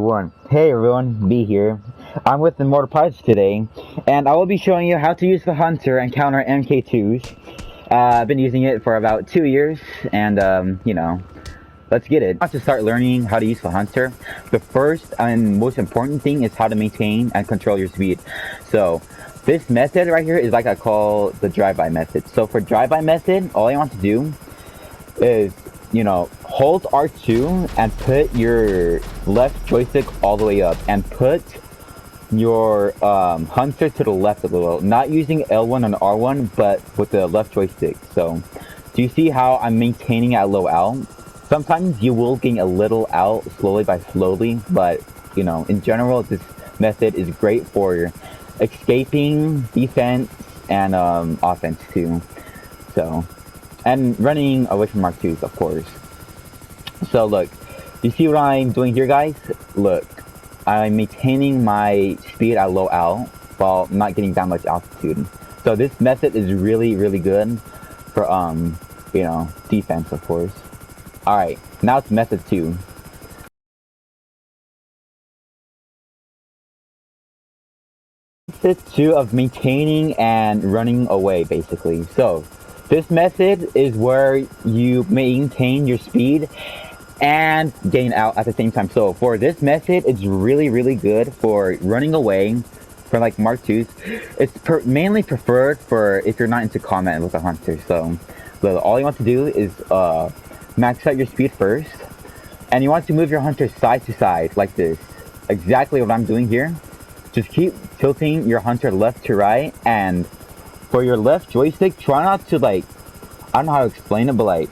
One. Hey everyone, B here. I'm with Immortal Pirates today, and I will be showing you how to use the Hunter and counter MK2s. I've been using it for about 2 years, and let's get it. To start learning how to use the Hunter, the first and most important thing is how to maintain and control your speed. So, this method right here is like I call the drive-by method. So for drive-by method, all you want to do is, hold R2 and put your left joystick all the way up and put your Hunter to the left a little. Not using L1 and R1, but with the left joystick. So, do you see how I'm maintaining at low L? Sometimes you will gain a little out slowly by slowly, but, in general, this method is great for escaping, defense, and offense too. So, and running away from Mark 2s, of course. So look, you see what I'm doing here, guys? Look, I'm maintaining my speed at low L while not getting that much altitude. So this method is really, really good for, defense, of course. Alright, now it's method 2. Method 2 of maintaining and running away, basically. So, this method is where you maintain your speed and gain out at the same time. So for this method, it's really, really good for running away from like Mark 2s. It's mainly preferred for if you're not into combat with a Hunter. So all you want to do is max out your speed first. And you want to move your Hunter side to side like this. Exactly what I'm doing here. Just keep tilting your Hunter left to right, and for your left joystick, try not to I don't know how to explain it, but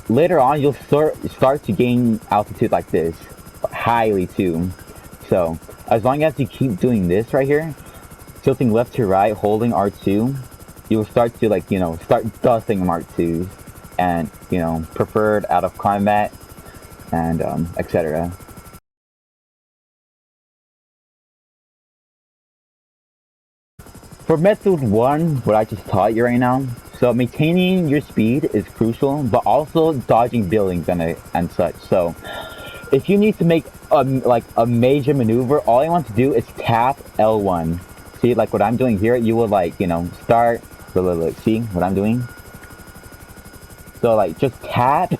later on you'll start to gain altitude like this, highly too. So as long as you keep doing this right here, tilting left to right, holding R2, you'll start to start dusting Mark 2s, and preferred out of combat, and etc. For method 1, what I just taught you right now, so maintaining your speed is crucial, but also dodging buildings and such. So if you need to make a major maneuver, all you want to do is tap L1. See, like what I'm doing here, you will start, look, see what I'm doing? So just tap,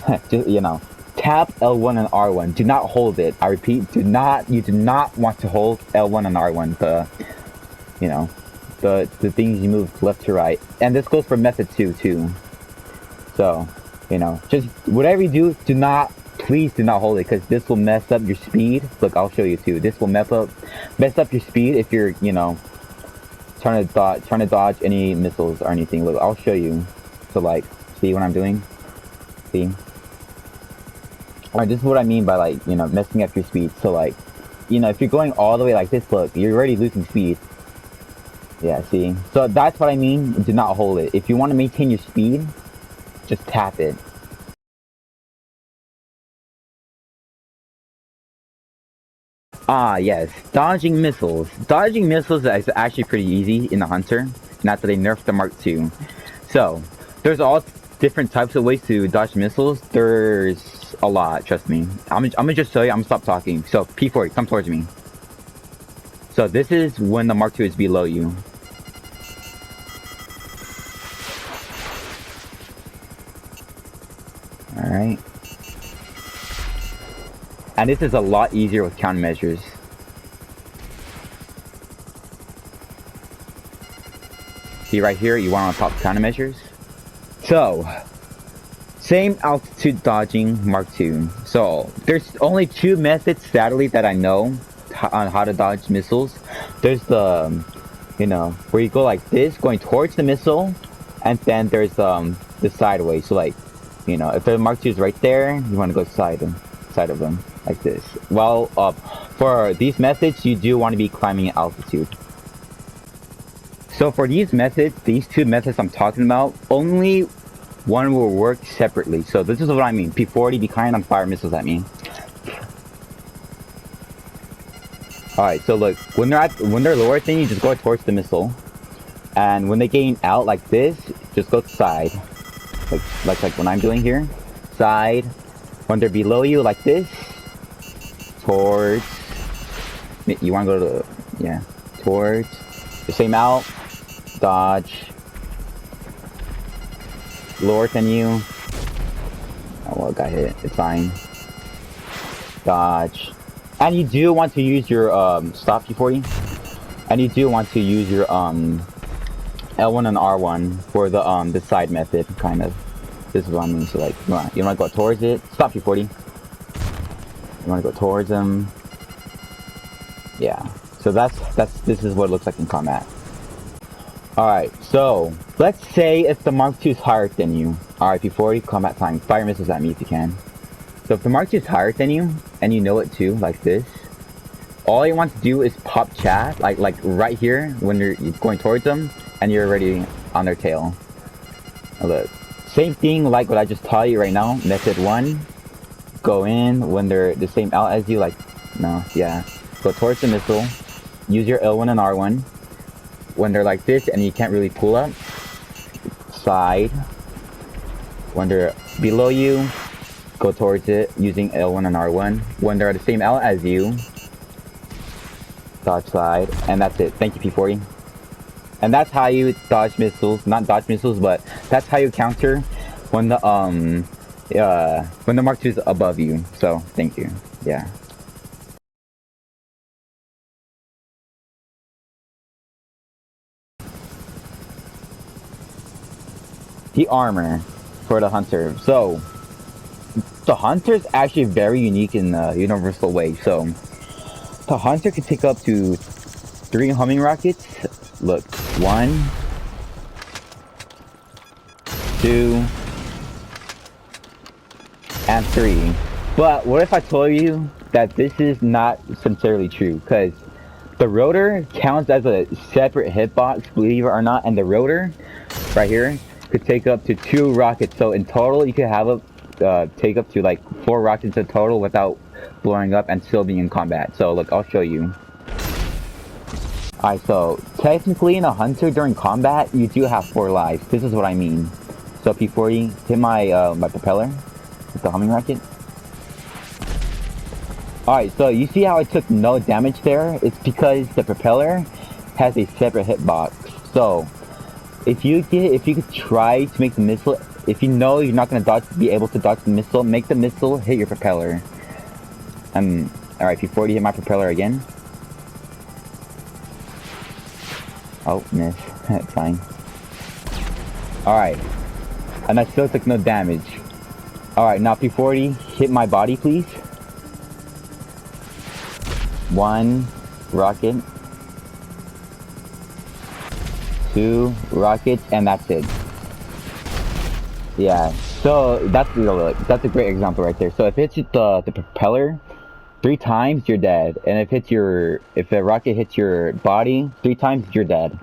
tap L1 and R1. Do not hold it. I repeat, you do not want to hold L1 and R1, the things you move left to right. And this goes for method 2 too. So, just whatever you do, please do not hold it, because this will mess up your speed. Look, I'll show you too. This will mess up your speed if you're, trying to dodge any missiles or anything. Look, I'll show you. So see what I'm doing? See? Alright, this is what I mean by messing up your speed. So if you're going all the way like this, look, you're already losing speed. Yeah, see? So that's what I mean, do not hold it. If you want to maintain your speed, just tap it. Ah, yes, dodging missiles. Dodging missiles is actually pretty easy in the Hunter, not that they nerfed the Mark II. So, there's all different types of ways to dodge missiles. There's a lot, trust me. I'm gonna just show you, I'm gonna stop talking. So, P40, come towards me. So this is when the Mark II is below you. Alright. And this is a lot easier with countermeasures. See right here, you want to top countermeasures. So, same altitude dodging Mark II. So, there's only 2 methods, sadly, that I know on how to dodge missiles. There's the, where you go like this, going towards the missile, and then there's the sideways. So if the Mark II is right there, you want to go side of them like this. Well, for these methods, you do want to be climbing altitude. So for these methods, these 2 methods I'm talking about, only one will work separately. So this is what I mean. P40, be kind on fire missiles at me. Alright, so look, when they're lower thing, you just go towards the missile. And when they gain out like this, just go side. Like when I'm doing here. Side, When they're below you like this, towards, you want to go to the, yeah, towards the same out, dodge, lower than you. Oh well, got hit, it's fine. Dodge. And you do want to use your stop P40. And you do want to use your L1 and R1 for the side method, kind of. This is what I mean. So like, you want to go towards it. Stop P40. You want to go towards them. Yeah. So this is what it looks like in combat. All right. So let's say if the Mark II is higher than you. All right, P40 combat time. Fire missiles at me if you can. So if the Mark II is higher than you, and you know it too, like this, all you want to do is pop chat, like right here, when you're going towards them, and you're already on their tail. Look, same thing like what I just taught you right now, method 1, go in when they're the same out as you, like, no, yeah, go towards the missile, use your L1 and R1, when they're like this, and you can't really pull up, side, when they're below you, go towards it using L1 and R1. When they're the same L as you, dodge side, and that's it. Thank you, P40. And that's how you dodge missiles, not dodge missiles, but that's how you counter when the Mark II is above you. So thank you. Yeah. The armor for the hunter. So the hunter is actually very unique in a universal way. So the hunter can take up to 3 homing rockets. Look, 1, 2, and 3. But what if I told you that this is not sincerely true? Because the rotor counts as a separate hitbox, believe it or not, and the rotor right here could take up to 2 rockets. So in total, you could have a take up to like 4 rockets in total without blowing up and still being in combat. So look, I'll show you. Alright, so technically in a hunter during combat, you do have 4 lives. This is what I mean. So P40, hit my my propeller with the homing rocket. Alright, so you see how I took no damage there? It's because the propeller has a separate hitbox. So if you could try to make the missile, if you know you're not gonna be able to dodge the missile, make the missile hit your propeller. Alright, P40, hit my propeller again. Oh, miss. That's fine. Alright. And I still took no damage. Alright, now P40, hit my body, please. 1 rocket. 2 rockets, and that's it. Yeah, so that's a great example right there. So if it hits the propeller 3 times, you're dead. And if the rocket hits your body 3 times, you're dead.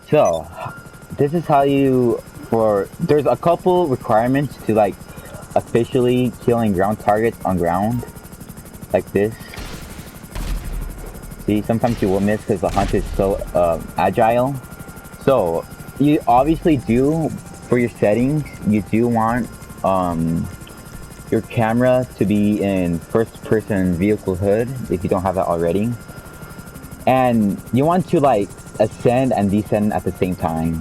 So this is how there's a couple requirements to like officially killing ground targets on ground, like this. See, sometimes you will miss because the hunter is so agile. So you obviously do, for your settings, you do want your camera to be in first-person vehicle hood if you don't have that already, and you want to like ascend and descend at the same time.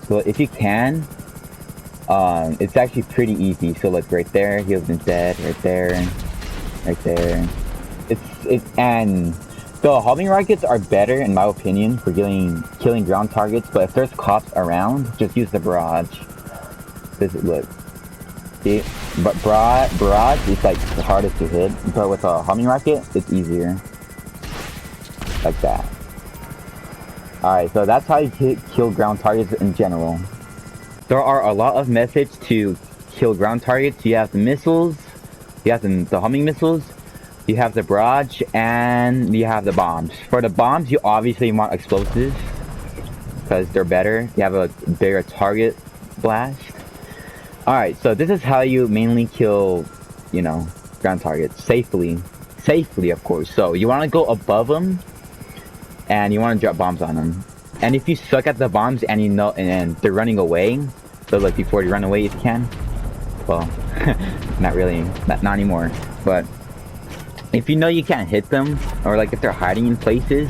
So if you can, it's actually pretty easy. So look, right there, he has been dead. Right there, right there. And the homing rockets are better in my opinion for killing ground targets. But if there's cops around, just use the barrage. Look, see, but barrage is like the hardest to hit. But with a homing rocket, it's easier. Like that. Alright, so that's how you kill ground targets in general. There are a lot of methods to kill ground targets. You have the missiles, you have the homing missiles, you have the barrage, and you have the bombs. For the bombs, you obviously want explosives, because they're better. You have a bigger target blast. Alright, so this is how you mainly kill, ground targets. Safely, of course. So you want to go above them, and you want to drop bombs on them. And if you suck at the bombs and you know, and they're running away, so like before you run away if you can. Well, not really, not anymore. But if you know you can't hit them, or like if they're hiding in places,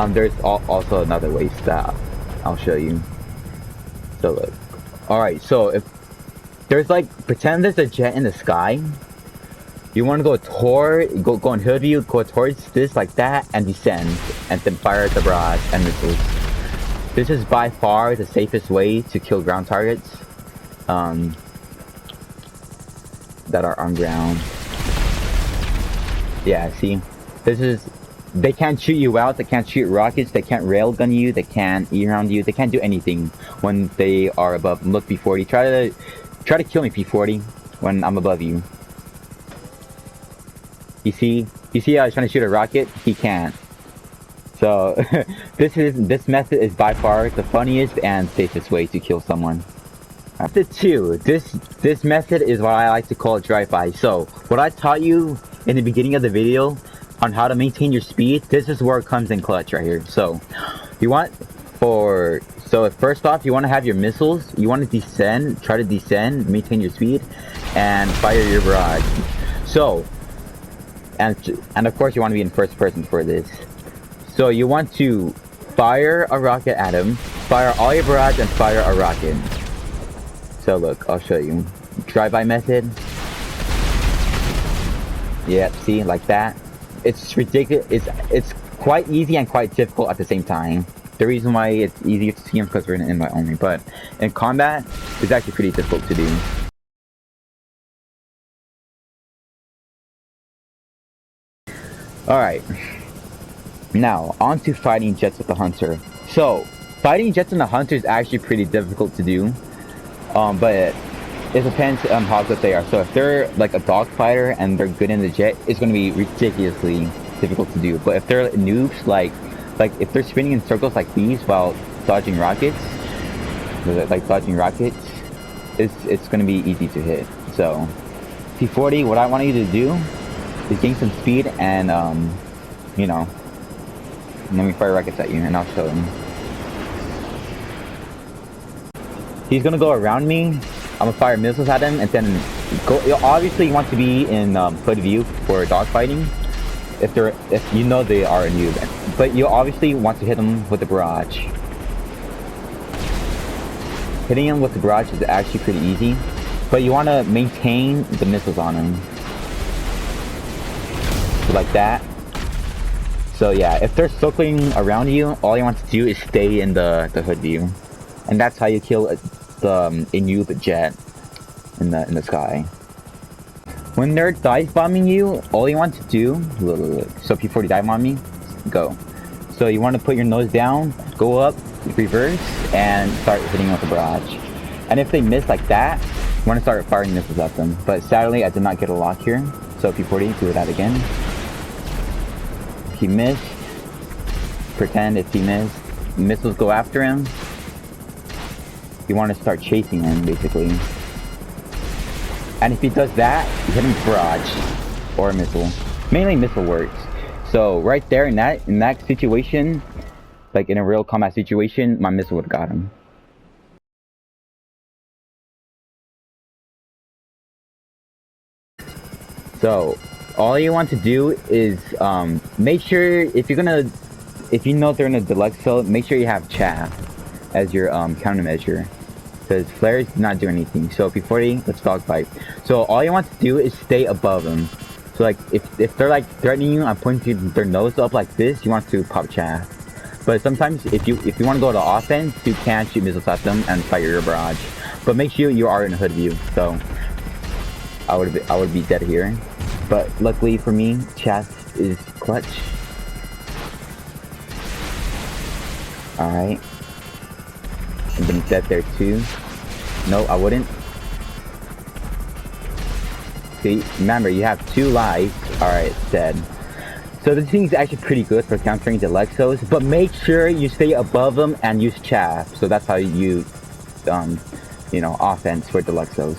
there's also another way that I'll show you. So look. Alright, so if there's like, pretend there's a jet in the sky. You want to go in hood view, go towards this like that, and descend, and then fire at the barrage and missiles. This is by far the safest way to kill ground targets that are on ground. Yeah, see, they can't shoot you out, they can't shoot rockets, they can't railgun you, they can't eat around you, they can't do anything when they are above. Look, P40, try to kill me, P40, when I'm above you. You see how he's trying to shoot a rocket? He can't. So this method is by far the funniest and safest way to kill someone. Method 2. This method is what I like to call drive-by. So what I taught you in the beginning of the video on how to maintain your speed, this is where it comes in clutch right here. So first off, you want to have your missiles. You want to descend, try to descend, maintain your speed, and fire your barrage. So, and of course you want to be in first person for this. So you want to fire a rocket at him, fire all your barrage, and fire a rocket. So look, I'll show you. Drive-by method. Yep, see, like that. It's ridiculous. It's quite easy and quite difficult at the same time. The reason why it's easier to see him because we're in invite only, but in combat, it's actually pretty difficult to do. Alright. Now, on to fighting jets with the Hunter. So, fighting jets in the Hunter is actually pretty difficult to do. But it depends on how good they are. So if they're like a dogfighter and they're good in the jet, it's going to be ridiculously difficult to do. But if they're noobs, like if they're spinning in circles like these while dodging rockets, it's going to be easy to hit. So P40, what I want you to do is gain some speed and you know, let me fire rockets at you and I'll show him. He's gonna go around me. I'm gonna fire missiles at him and then go. Obviously, you want to be in hood view for dogfighting. If you know they are a noob, but you obviously want to hit them with the barrage. Hitting him with the barrage is actually pretty easy, but you want to maintain the missiles on him, so like that. So yeah, if they're circling around you, all you want to do is stay in the hood view, and that's how you kill a noob jet in the sky. When they're dive bombing you, all you want to do, so P40 dive bomb me, go. So you want to put your nose down, go up, reverse, and start hitting them with the barrage. And if they miss like that, you want to start firing missiles at them. But sadly, I did not get a lock here, so P40, do that again. If he missed, pretend if he missed, missiles go after him. You want to start chasing him, basically. And if he does that, you hit him with barrage or a missile. Mainly missile works. So right there in that situation, like in a real combat situation, my missile would have got him. So all you want to do is make sure if you know they're in a deluxe cell, make sure you have chaff as your countermeasure. Because flares do not do anything. So P40, let's dogfight. So all you want to do is stay above them. So like if they're like threatening you, I'm pointing their nose up like this, you want to pop chaff. But sometimes if you want to go to offense, you can shoot missiles at them and fire your barrage. But make sure you are in hood view. So I would be dead here. But luckily for me, chaff is clutch. Alright. I've been dead there too. No, I wouldn't. See, remember, you have 2 lives. Alright, dead. So this thing is actually pretty good for countering the Lexos, but make sure you stay above them and use chaff. So that's how you you know, offense for the Lexos.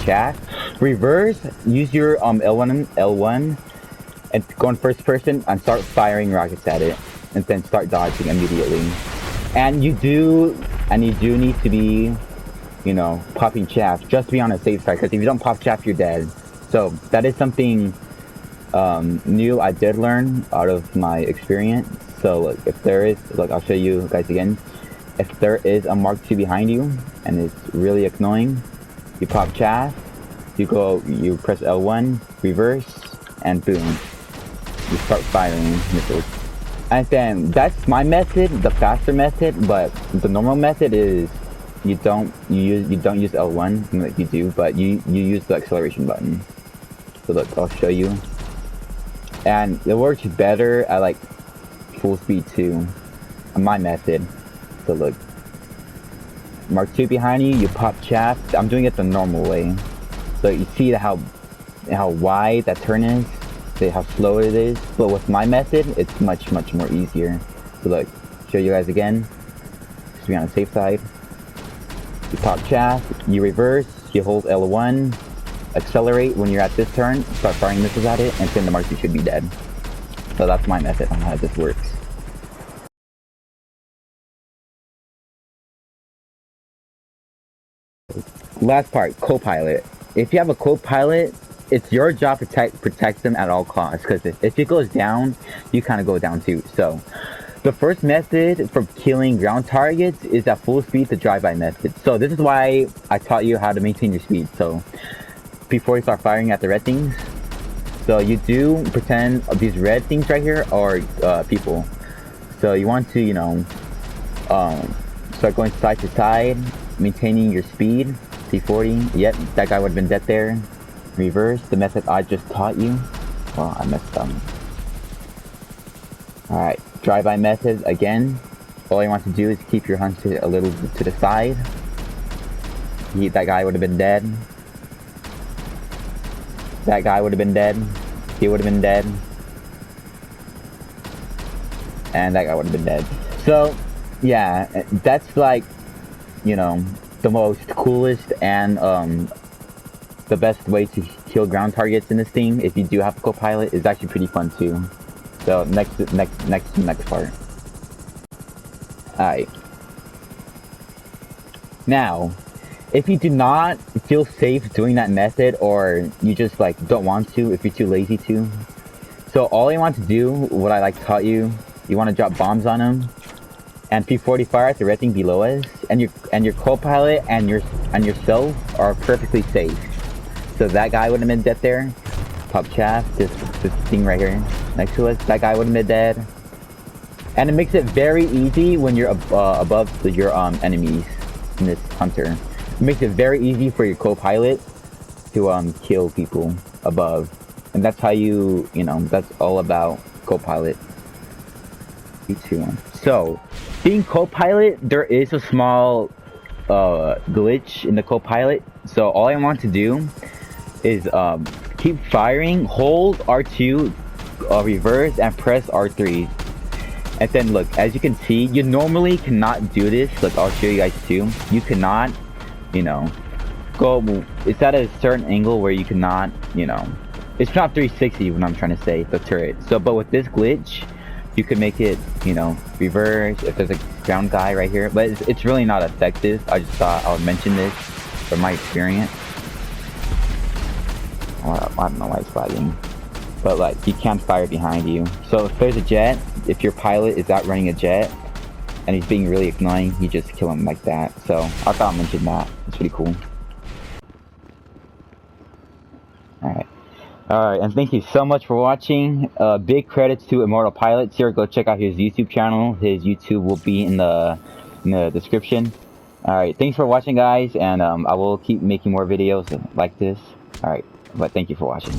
Chaff. Reverse, use your L1 and go in first person and start firing rockets at it, and then start dodging immediately. And you do need to be, you know, popping chaff just to be on the safe side, because if you don't pop chaff, you're dead. So that is something new I did learn out of my experience. So look, if there is, look, I'll show you guys again. If there is a Mark II behind you and it's really annoying, you pop chaff, you press L1, reverse, and boom, you start firing missiles. And then that's my method, the faster method. But the normal method is you don't use L1, like you do, but you use the acceleration button. So look, I'll show you. And it works better at like full speed too, my method. So look, Mark II behind you, you pop chaff. I'm doing it the normal way. So you see how wide that turn is, see how slow it is. But with my method, it's much more easier. So look, show you guys again. Just be on the safe side. You pop chaff, you reverse, you hold L1, accelerate when you're at this turn, start firing missiles at it, and then the Mark II should be dead. So that's my method on how this works. Last part, co-pilot. If you have a co-pilot, it's your job to protect them at all costs, because if it goes down, you kind of go down too. So the first method for killing ground targets is at full speed, the drive-by method. So this is why I taught you how to maintain your speed. So before you start firing at the red things, so you do pretend these red things right here are people. So you want to, you know, start going side to side, maintaining your speed. P40. Yep, that guy would have been dead there. Reverse, the method I just taught you. Well, I messed up. Alright, drive-by method again. All you want to do is keep your hunter a little to the side. That guy would have been dead. That guy would have been dead. He would have been dead. And that guy would have been dead. So, yeah, that's like, you know, the most coolest and the best way to kill ground targets in this thing. If you do have a co-pilot, is actually pretty fun too. So next part. Alright. Now, if you do not feel safe doing that method, or you just like don't want to, if you're too lazy to, so all you want to do, what I like taught you, you want to drop bombs on them, and P40 fire at the red thing below us, and your co-pilot and yourself are perfectly safe. So that guy would have been dead there. Pop chaff, this thing right here next to us, that guy would have been dead. And it makes it very easy when you're above your enemies in this hunter. It makes it very easy for your co-pilot to kill people above, and that's how you know, that's all about co-pilot. So, being co-pilot, there is a small glitch in the co-pilot. So all I want to do is keep firing, hold R2, reverse, and press R3. And then look, as you can see, you normally cannot do this. Look, I'll show you guys too. You cannot, you know, go, it's at a certain angle where you cannot, you know, it's not 360 what I'm trying to say, the turret. So, but with this glitch, you could make it, you know, reverse if there's a ground guy right here, but it's really not effective. I just thought I would mention this from my experience. I don't know why it's lagging, but like, you can't fire behind you. So if there's a jet, if your pilot is out running a jet and he's being really annoying, you just kill him like that. So I thought I'd mention that. It's pretty cool. Alright, and thank you so much for watching. Big credits to Immortal Pilots here. Go check out his YouTube channel. His YouTube will be in the description. Alright, thanks for watching, guys, and I will keep making more videos like this. Alright, but thank you for watching.